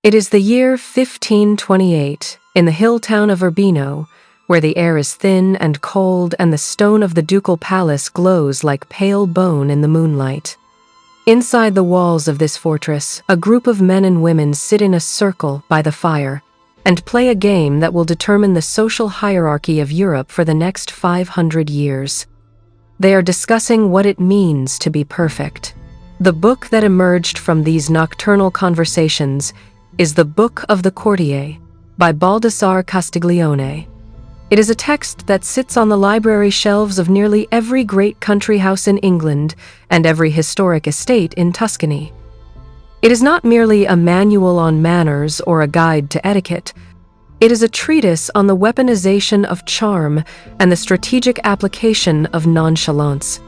It is the year 1528, in the hill town of Urbino, where the air is thin and cold and the stone of the Ducal Palace glows like pale bone in the moonlight. Inside the walls of this fortress, a group of men and women sit in a circle by the fire and play a game that will determine the social hierarchy of Europe for the next 500 years. They are discussing what it means to be perfect. The book that emerged from these nocturnal conversations is the Book of the Courtier by Baldassare Castiglione. It is a text that sits on the library shelves of nearly every great country house in England and every historic estate in Tuscany. It is not merely a manual on manners or a guide to etiquette. It is a treatise on the weaponization of charm and the strategic application of nonchalance.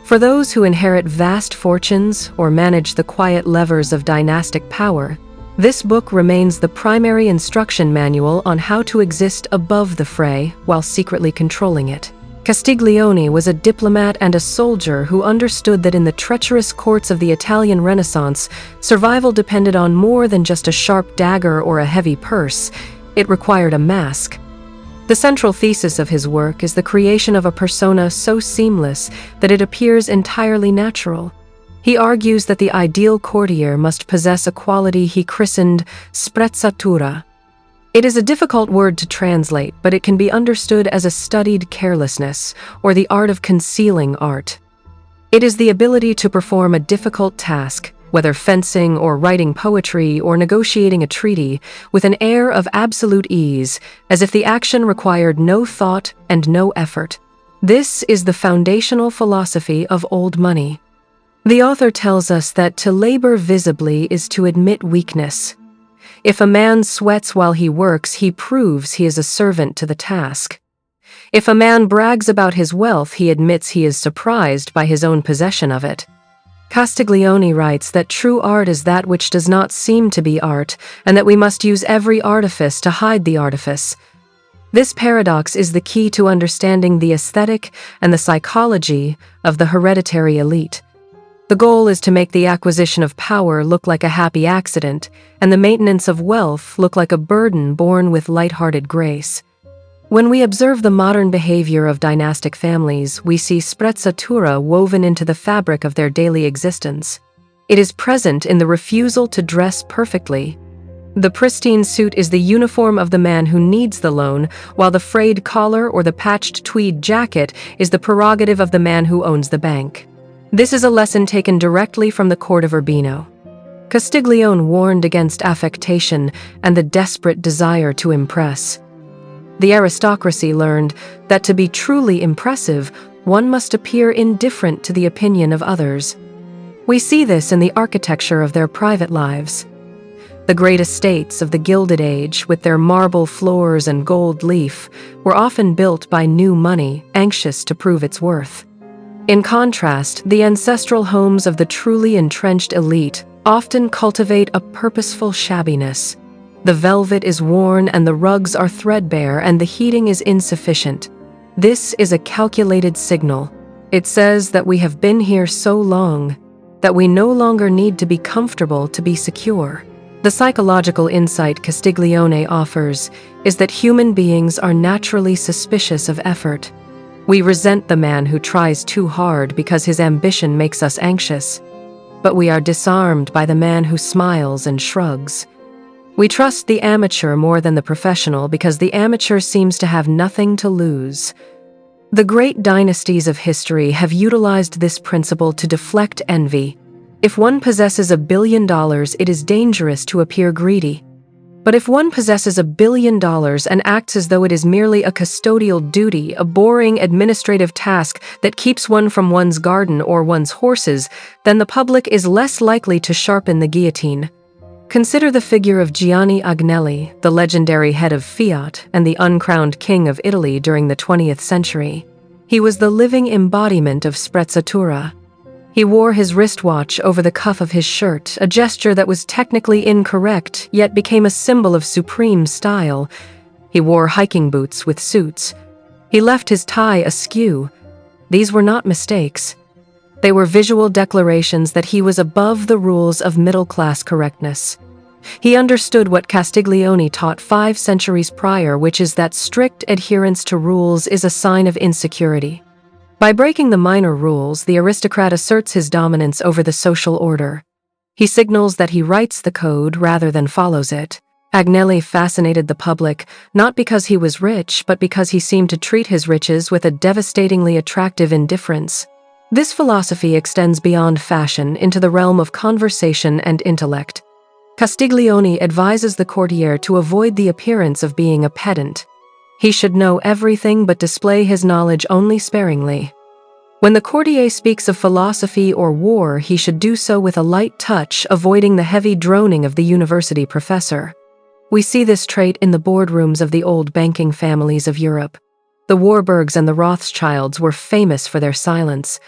For those who inherit vast fortunes or manage the quiet levers of dynastic power, this book remains the primary instruction manual on how to exist above the fray while secretly controlling it. Castiglione was a diplomat and a soldier who understood that in the treacherous courts of the Italian Renaissance, survival depended on more than just a sharp dagger or a heavy purse. It required a mask. The central thesis of his work is the creation of a persona so seamless that it appears entirely natural. He argues that the ideal courtier must possess a quality he christened sprezzatura. It is a difficult word to translate, but it can be understood as a studied carelessness, or the art of concealing art. It is the ability to perform a difficult task, whether fencing or writing poetry or negotiating a treaty, with an air of absolute ease, as if the action required no thought and no effort. This is the foundational philosophy of old money. The author tells us that to labor visibly is to admit weakness. If a man sweats while he works, he proves he is a servant to the task. If a man brags about his wealth, he admits he is surprised by his own possession of it. Castiglione writes that true art is that which does not seem to be art, and that we must use every artifice to hide the artifice. This paradox is the key to understanding the aesthetic and the psychology of the hereditary elite. The goal is to make the acquisition of power look like a happy accident, and the maintenance of wealth look like a burden borne with light-hearted grace. When we observe the modern behavior of dynastic families, we see sprezzatura woven into the fabric of their daily existence. It is present in the refusal to dress perfectly. The pristine suit is the uniform of the man who needs the loan, while the frayed collar or the patched tweed jacket is the prerogative of the man who owns the bank. This is a lesson taken directly from the court of Urbino. Castiglione warned against affectation and the desperate desire to impress. The aristocracy learned that to be truly impressive, one must appear indifferent to the opinion of others. We see this in the architecture of their private lives. The great estates of the Gilded Age, with their marble floors and gold leaf, were often built by new money, anxious to prove its worth. In contrast, the ancestral homes of the truly entrenched elite often cultivate a purposeful shabbiness. The velvet is worn and the rugs are threadbare and the heating is insufficient. This is a calculated signal. It says that we have been here so long that we no longer need to be comfortable to be secure. The psychological insight Castiglione offers is that human beings are naturally suspicious of effort. We resent the man who tries too hard because his ambition makes us anxious, but we are disarmed by the man who smiles and shrugs. We trust the amateur more than the professional because the amateur seems to have nothing to lose. The great dynasties of history have utilized this principle to deflect envy. If one possesses $1 billion, it is dangerous to appear greedy. But if one possesses $1 billion and acts as though it is merely a custodial duty, a boring administrative task that keeps one from one's garden or one's horses, then the public is less likely to sharpen the guillotine. Consider the figure of Gianni Agnelli, the legendary head of Fiat and the uncrowned king of Italy during the 20th century. He was the living embodiment of sprezzatura. He wore his wristwatch over the cuff of his shirt, a gesture that was technically incorrect, yet became a symbol of supreme style. He wore hiking boots with suits. He left his tie askew. These were not mistakes. They were visual declarations that he was above the rules of middle-class correctness. He understood what Castiglione taught 5 centuries prior, which is that strict adherence to rules is a sign of insecurity. By breaking the minor rules, the aristocrat asserts his dominance over the social order. He signals that he writes the code rather than follows it. Agnelli fascinated the public, not because he was rich, but because he seemed to treat his riches with a devastatingly attractive indifference. This philosophy extends beyond fashion into the realm of conversation and intellect. Castiglione advises the courtier to avoid the appearance of being a pedant. He should know everything but display his knowledge only sparingly. When the courtier speaks of philosophy or war, he should do so with a light touch, avoiding the heavy droning of the university professor. We see this trait in the boardrooms of the old banking families of Europe. The Warburgs and the Rothschilds were famous for their silence.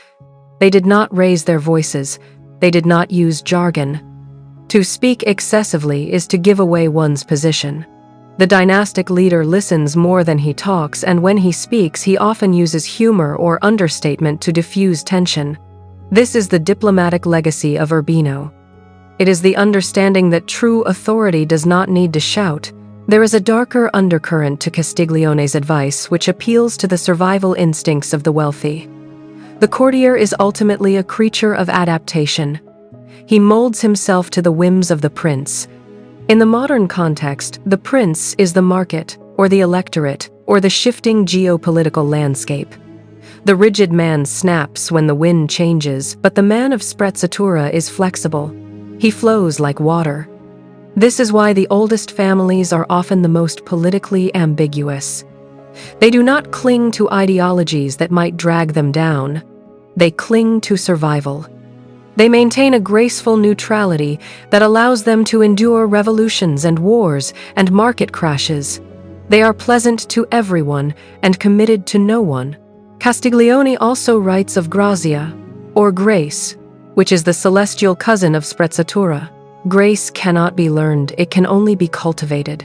They did not raise their voices. They did not use jargon. To speak excessively is to give away one's position. The dynastic leader listens more than he talks, and when he speaks, he often uses humor or understatement to diffuse tension. This is the diplomatic legacy of Urbino. It is the understanding that true authority does not need to shout. There is a darker undercurrent to Castiglione's advice, which appeals to the survival instincts of the wealthy. The courtier is ultimately a creature of adaptation. He molds himself to the whims of the prince. In the modern context, the prince is the market, or the electorate, or the shifting geopolitical landscape. The rigid man snaps when the wind changes, but the man of sprezzatura is flexible. He flows like water. This is why the oldest families are often the most politically ambiguous. They do not cling to ideologies that might drag them down. They cling to survival. They maintain a graceful neutrality that allows them to endure revolutions and wars and market crashes. They are pleasant to everyone and committed to no one. Castiglione also writes of grazia, or grace, which is the celestial cousin of sprezzatura. Grace cannot be learned, it can only be cultivated.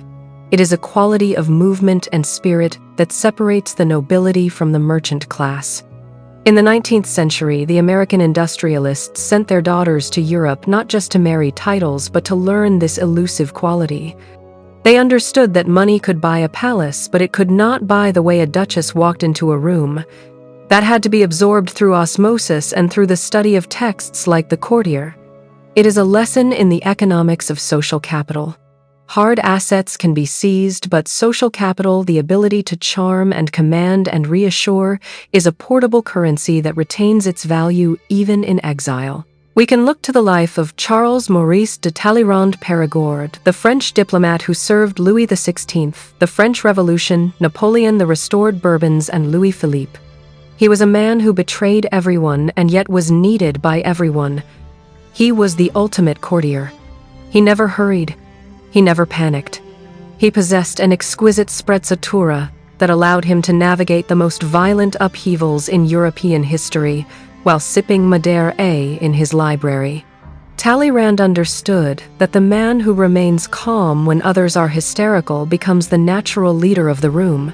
It is a quality of movement and spirit that separates the nobility from the merchant class. In the 19th century, the American industrialists sent their daughters to Europe not just to marry titles, but to learn this elusive quality. They understood that money could buy a palace, but it could not buy the way a duchess walked into a room. That had to be absorbed through osmosis and through the study of texts like the Courtier. It is a lesson in the economics of social capital. Hard assets can be seized, but social capital, the ability to charm and command and reassure, is a portable currency that retains its value even in exile. We can look to the life of Charles Maurice de Talleyrand-Périgord, the French diplomat who served Louis XVI, the French Revolution, Napoleon, the restored Bourbons, and Louis Philippe. He was a man who betrayed everyone and yet was needed by everyone. He was the ultimate courtier. He never hurried. He never panicked. He possessed an exquisite sprezzatura that allowed him to navigate the most violent upheavals in European history while sipping Madeira in his library. Talleyrand understood that the man who remains calm when others are hysterical becomes the natural leader of the room.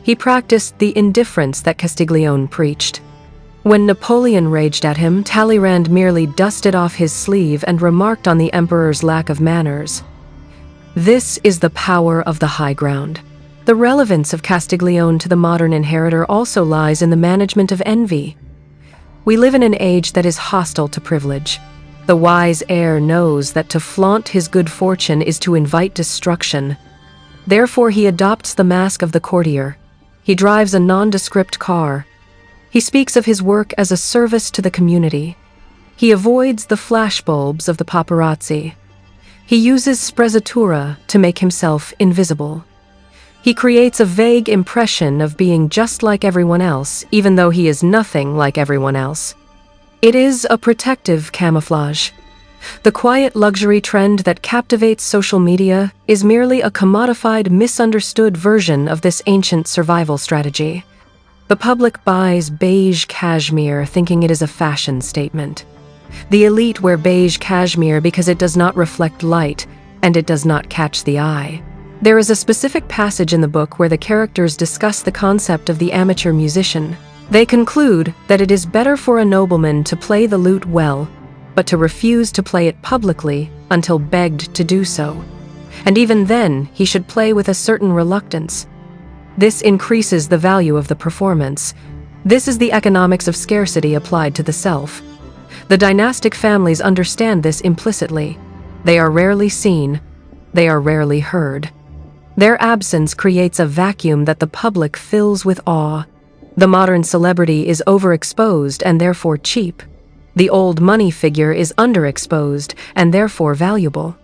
He practiced the indifference that Castiglione preached. When Napoleon raged at him, Talleyrand merely dusted off his sleeve and remarked on the emperor's lack of manners. This is the power of the high ground. The relevance of Castiglione to the modern inheritor also lies in the management of envy. We live in an age that is hostile to privilege. The wise heir knows that to flaunt his good fortune is to invite destruction. Therefore, he adopts the mask of the courtier. He drives a nondescript car. He speaks of his work as a service to the community. He avoids the flashbulbs of the paparazzi. He uses sprezzatura to make himself invisible. He creates a vague impression of being just like everyone else, even though he is nothing like everyone else. It is a protective camouflage. The quiet luxury trend that captivates social media is merely a commodified, misunderstood version of this ancient survival strategy. The public buys beige cashmere thinking it is a fashion statement. The elite wear beige cashmere because it does not reflect light, and it does not catch the eye. There is a specific passage in the book where the characters discuss the concept of the amateur musician. They conclude that it is better for a nobleman to play the lute well, but to refuse to play it publicly until begged to do so. And even then, he should play with a certain reluctance. This increases the value of the performance. This is the economics of scarcity applied to the self. The dynastic families understand this implicitly. They are rarely seen. They are rarely heard. Their absence creates a vacuum that the public fills with awe. The modern celebrity is overexposed and therefore cheap. The old money figure is underexposed and therefore valuable.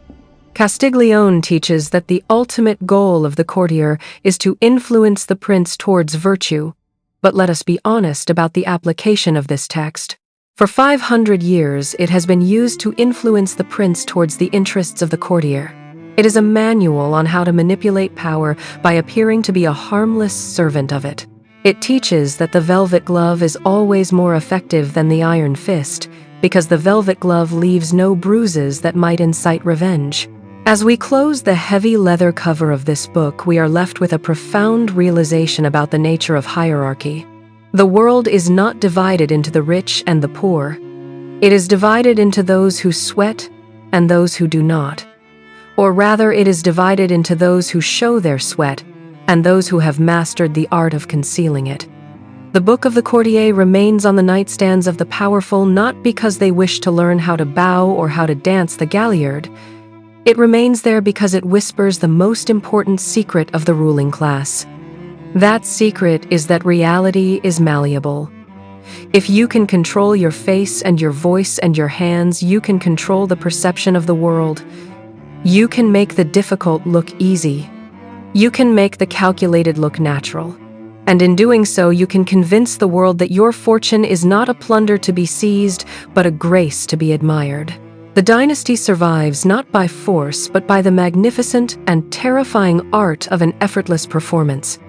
Castiglione teaches that the ultimate goal of the courtier is to influence the prince towards virtue. But let us be honest about the application of this text. For 500 years, it has been used to influence the prince towards the interests of the courtier. It is a manual on how to manipulate power by appearing to be a harmless servant of it. It teaches that the velvet glove is always more effective than the iron fist, because the velvet glove leaves no bruises that might incite revenge. As we close the heavy leather cover of this book, we are left with a profound realization about the nature of hierarchy. The world is not divided into the rich and the poor. It is divided into those who sweat and those who do not. Or rather, it is divided into those who show their sweat and those who have mastered the art of concealing it. The Book of the Courtier remains on the nightstands of the powerful not because they wish to learn how to bow or how to dance the galliard. It remains there because it whispers the most important secret of the ruling class. That secret is that reality is malleable. If you can control your face and your voice and your hands, you can control the perception of the world. You can make the difficult look easy. You can make the calculated look natural. And in doing so, you can convince the world that your fortune is not a plunder to be seized, but a grace to be admired. The dynasty survives not by force, but by the magnificent and terrifying art of an effortless performance.